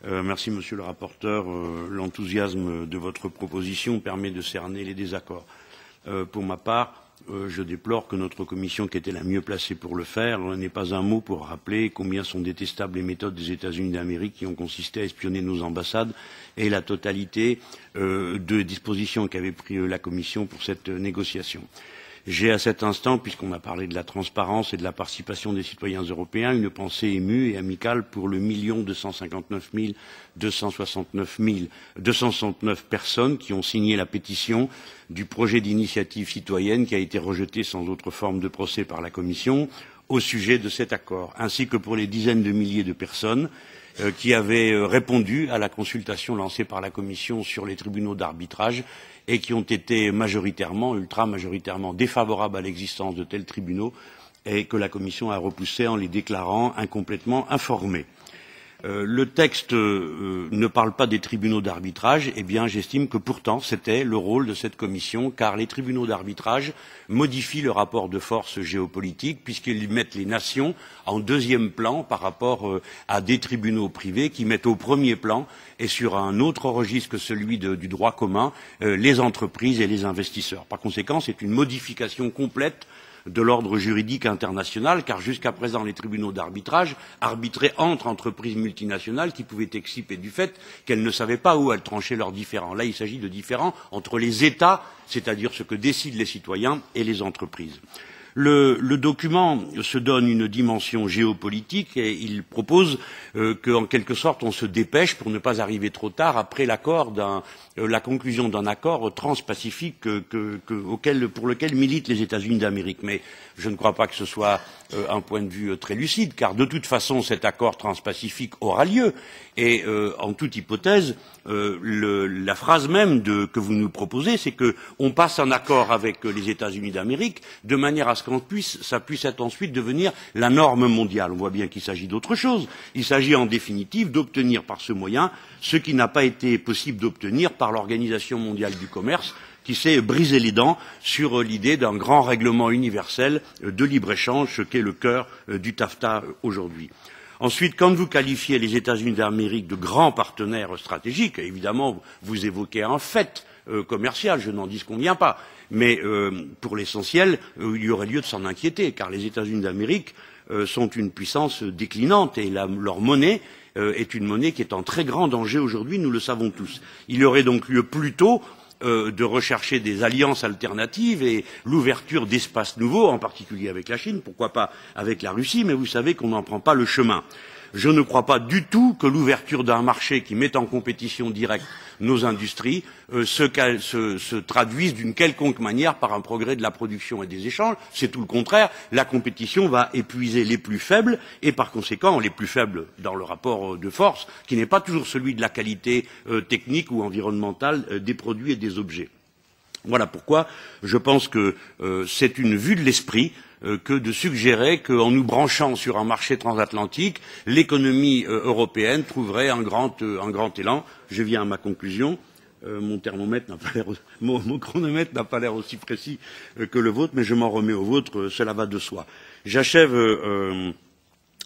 Merci, Monsieur le rapporteur. L'enthousiasme de votre proposition permet de cerner les désaccords. Pour ma part, je déplore que notre commission, qui était la mieux placée pour le faire, n'ait pas un mot pour rappeler combien sont détestables les méthodes des États-Unis d'Amérique qui ont consisté à espionner nos ambassades et la totalité de dispositions qu'avait pris la commission pour cette négociation. J'ai à cet instant, puisqu'on a parlé de la transparence et de la participation des citoyens européens, une pensée émue et amicale pour le 1 269 personnes qui ont signé la pétition du projet d'initiative citoyenne qui a été rejeté sans autre forme de procès par la Commission au sujet de cet accord, ainsi que pour les dizaines de milliers de personnes qui avaient répondu à la consultation lancée par la Commission sur les tribunaux d'arbitrage et qui ont été majoritairement, ultra-majoritairement défavorables à l'existence de tels tribunaux et que la Commission a repoussés en les déclarant incomplètement informés. Le texte ne parle pas des tribunaux d'arbitrage, eh bien j'estime que pourtant c'était le rôle de cette commission, car les tribunaux d'arbitrage modifient le rapport de force géopolitique puisqu'ils mettent les nations en deuxième plan par rapport à des tribunaux privés qui mettent au premier plan et sur un autre registre que celui du droit commun les entreprises et les investisseurs. Par conséquent, c'est une modification complète de l'ordre juridique international, car jusqu'à présent, les tribunaux d'arbitrage arbitraient entre entreprises multinationales qui pouvaient exciper du fait qu'elles ne savaient pas où elles tranchaient leurs différends. Là, il s'agit de différends entre les États, c'est-à-dire ce que décident les citoyens, et les entreprises. Le document se donne une dimension géopolitique et il propose qu'en quelque sorte on se dépêche pour ne pas arriver trop tard après la conclusion d'un accord transpacifique pour lequel militent les États-Unis d'Amérique. Mais je ne crois pas que ce soit un point de vue très lucide, car de toute façon cet accord transpacifique aura lieu et en toute hypothèse, la phrase même que vous nous proposez, c'est qu'on passe un accord avec les États-Unis d'Amérique de manière à ce ça puisse être ensuite devenir la norme mondiale. On voit bien qu'il s'agit d'autre chose. Il s'agit en définitive d'obtenir par ce moyen ce qui n'a pas été possible d'obtenir par l'Organisation mondiale du commerce, qui s'est brisé les dents sur l'idée d'un grand règlement universel de libre-échange, ce qu'est le cœur du TAFTA aujourd'hui. Ensuite, quand vous qualifiez les États-Unis d'Amérique de grands partenaires stratégiques, évidemment, vous évoquez un fait commercial, je n'en disconviens pas, mais pour l'essentiel, il y aurait lieu de s'en inquiéter, car les États-Unis d'Amérique sont une puissance déclinante et leur monnaie est une monnaie qui est en très grand danger aujourd'hui, nous le savons tous. Il y aurait donc lieu plutôt de rechercher des alliances alternatives et l'ouverture d'espaces nouveaux, en particulier avec la Chine, pourquoi pas avec la Russie, mais vous savez qu'on n'en prend pas le chemin. Je ne crois pas du tout que l'ouverture d'un marché qui met en compétition directe nos industries se traduise d'une quelconque manière par un progrès de la production et des échanges. C'est tout le contraire. La compétition va épuiser les plus faibles et par conséquent les plus faibles dans le rapport de force, qui n'est pas toujours celui de la qualité technique ou environnementale des produits et des objets. Voilà pourquoi je pense que c'est une vue de l'esprit que de suggérer qu'en nous branchant sur un marché transatlantique, l'économie européenne trouverait un grand élan. Je viens à ma conclusion. Mon chronomètre n'a pas l'air aussi précis que le vôtre, mais je m'en remets au vôtre, cela va de soi. J'achève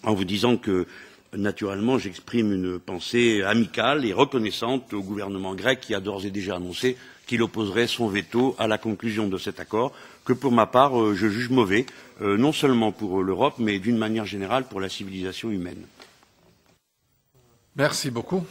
en vous disant que naturellement, j'exprime une pensée amicale et reconnaissante au gouvernement grec qui a d'ores et déjà annoncé qu'il opposerait son veto à la conclusion de cet accord, que pour ma part, je juge mauvais, non seulement pour l'Europe, mais d'une manière générale pour la civilisation humaine. Merci beaucoup.